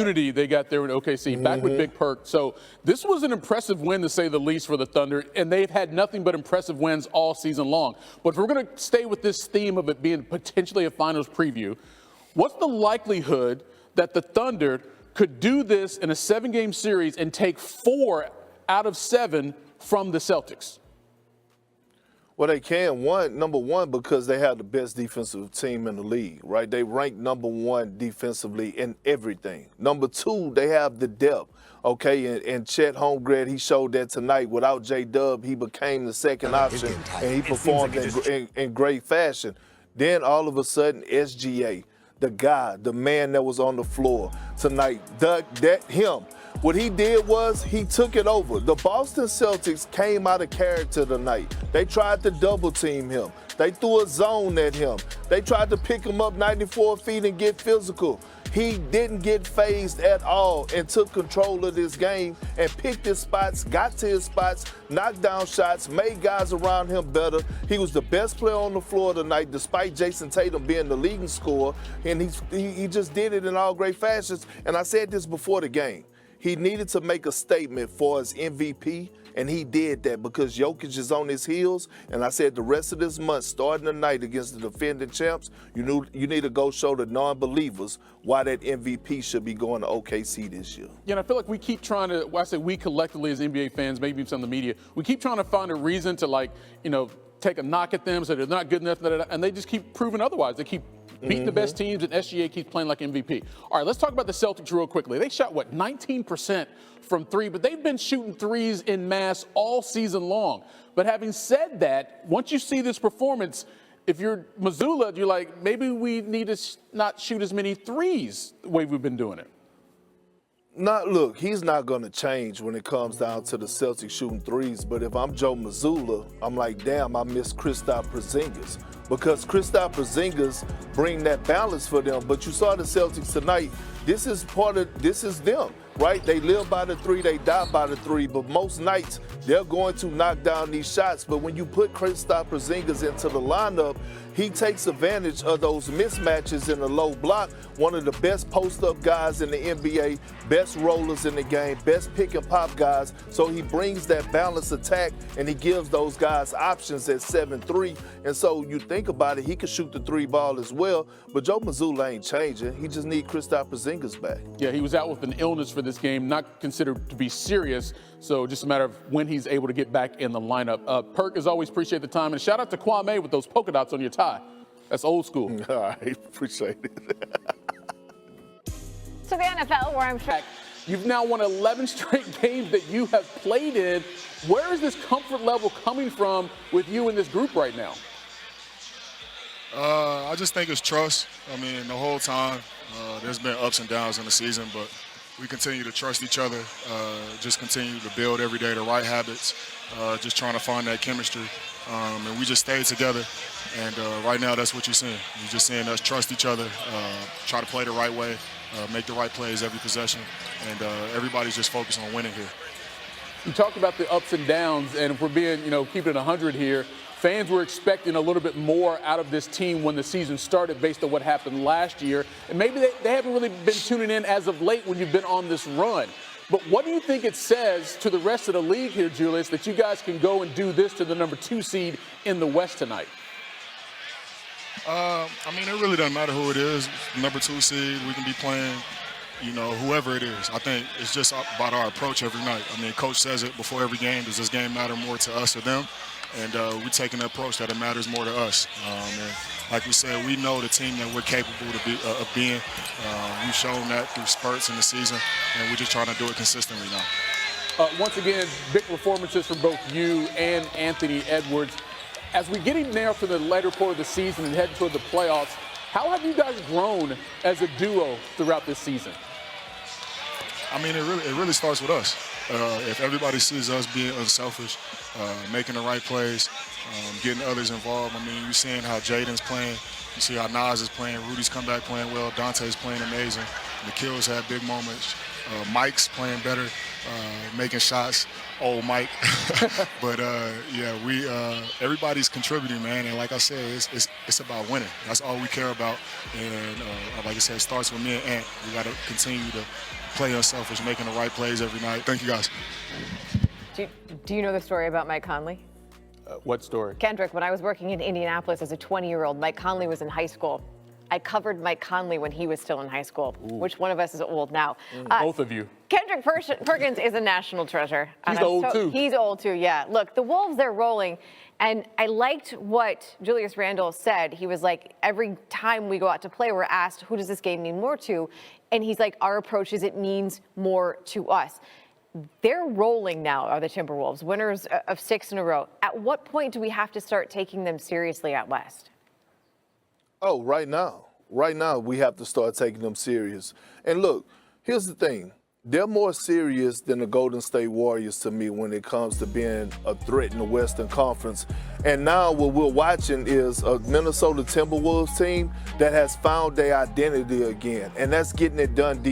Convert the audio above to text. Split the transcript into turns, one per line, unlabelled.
unity they got there in OKC, back with Big Perk. So this was an impressive win, to say the least, for the Thunder, and they've had nothing but impressive wins all season long. But if we're going to stay with this theme of it being potentially a finals preview, what's the likelihood that the Thunder could do this in a 7-game series and take 4 out of 7 from the Celtics?
Well, they can. Number one, because they have the best defensive team in the league, right? They rank number 1 defensively in everything. Number 2, they have the depth, okay? And Chet Holmgren, he showed that tonight. Without J-Dub, he became the second option, and he performed in great fashion. Then all of a sudden, SGA, the man that was on the floor tonight, him. What he did was he took it over. The Boston Celtics came out of character tonight. They tried to double team him. They threw a zone at him. They tried to pick him up 94 feet and get physical. He didn't get phased at all and took control of this game and picked his spots, got to his spots, knocked down shots, made guys around him better. He was the best player on the floor tonight, despite Jason Tatum being the leading scorer, and he just did it in all great fashions. And I said this before the game. He needed to make a statement for his MVP, and he did that because Jokic is on his heels. And I said the rest of this month, starting tonight against the defending champs, you need to go show the non-believers why that MVP should be going to OKC this year.
Yeah, and I feel like we keep trying to, well, I say we collectively as NBA fans, maybe even some of the media, we keep trying to find a reason to, take a knock at them, so they're not good enough, and they just keep proving otherwise. They keep beating the best teams, and SGA keeps playing like MVP. All right, let's talk about the Celtics real quickly. They shot, 19% from 3, but they've been shooting threes in mass all season long. But having said that, once you see this performance, if you're Mazzulla, you're like, maybe we need to not shoot as many threes the way we've been doing it.
Look, he's not going to change when it comes down to the Celtics shooting threes, but if I'm Joe Mazzulla, I'm like, damn, I miss Kristaps Porzingis, because Kristaps Porzingis bring that balance for them. But you saw the Celtics tonight. This is them, right? They live by the 3, they die by the 3, but most nights they're going to knock down these shots. But when you put Kristaps Porzingis into the lineup, he takes advantage of those mismatches in the low block. One of the best post-up guys in the NBA, best rollers in the game, best pick-and-pop guys. So he brings that balanced attack, and he gives those guys options at 7-3. And so you think about it, he can shoot the 3 ball as well. But Joe Mazzulla ain't changing. He just need Kristaps Porzingis back.
Yeah, he was out with an illness for this game, not considered to be serious. So just a matter of when he's able to get back in the lineup. Perk, as always, appreciate the time. And shout out to Kwame with those polka dots on your tie. That's old school.
All right, appreciate it.
To the NFL, where I'm sure.
You've now won 11 straight games that you have played in. Where is this comfort level coming from with you in this group right now?
I just think it's trust. I mean, the whole time, there's been ups and downs in the season, but we continue to trust each other, just continue to build every day the right habits, just trying to find that chemistry. And we just stayed together, and right now that's what you're seeing. You're just seeing us trust each other, try to play the right way, make the right plays every possession, and everybody's just focused on winning here.
You talked about the ups and downs, and if we're being, keeping it 100 here, fans were expecting a little bit more out of this team when the season started based on what happened last year. And maybe they haven't really been tuning in as of late when you've been on this run. But what do you think it says to the rest of the league here, Julius, that you guys can go and do this to the number 2 seed in the West tonight?
I mean, it really doesn't matter who it is. Number 2 seed, we can be playing, whoever it is. I think it's just about our approach every night. I mean, Coach says it before every game. Does this game matter more to us or them? And we're taking the approach that it matters more to us. And like we said, we know the team that we're capable of being. We've shown that through spurts in the season, and we're just trying to do it consistently now.
Once again, big performances from both you and Anthony Edwards. As we get now to the later part of the season and heading toward the playoffs, how have you guys grown as a duo throughout this season?
I mean, it really starts with us. If everybody sees us being unselfish, making the right plays, getting others involved. I mean, you're seeing how Jaden's playing. You see how Nas is playing. Rudy's come back playing well. Dante's playing amazing. Nikhil's had big moments. Mike's playing better, making shots. Old Mike. But yeah, everybody's contributing, man. And like I said, it's about winning. That's all we care about. And like I said, it starts with me and Ant. We got to continue to play unselfish, making the right plays every night. Thank you, guys.
Do you know the story about Mike Conley?
What story?
Kendrick, when I was working in Indianapolis as a 20-year-old, Mike Conley was in high school. I covered Mike Conley when he was still in high school.
Ooh.
Which one of us is old now?
Both of you.
Kendrick Perkins is a national treasure.
He's old too.
He's old too, yeah. Look, the Wolves, they're rolling. And I liked what Julius Randle said. He was like, every time we go out to play, we're asked, who does this game mean more to? And he's like, our approach is it means more to us. They're rolling now, are the Timberwolves, winners of 6 in a row. At what point do we have to start taking them seriously out West?
Oh, right now. Right now, we have to start taking them serious. And look, here's the thing. They're more serious than the Golden State Warriors to me when it comes to being a threat in the Western Conference. And now what we're watching is a Minnesota Timberwolves team that has found their identity again, and that's getting it done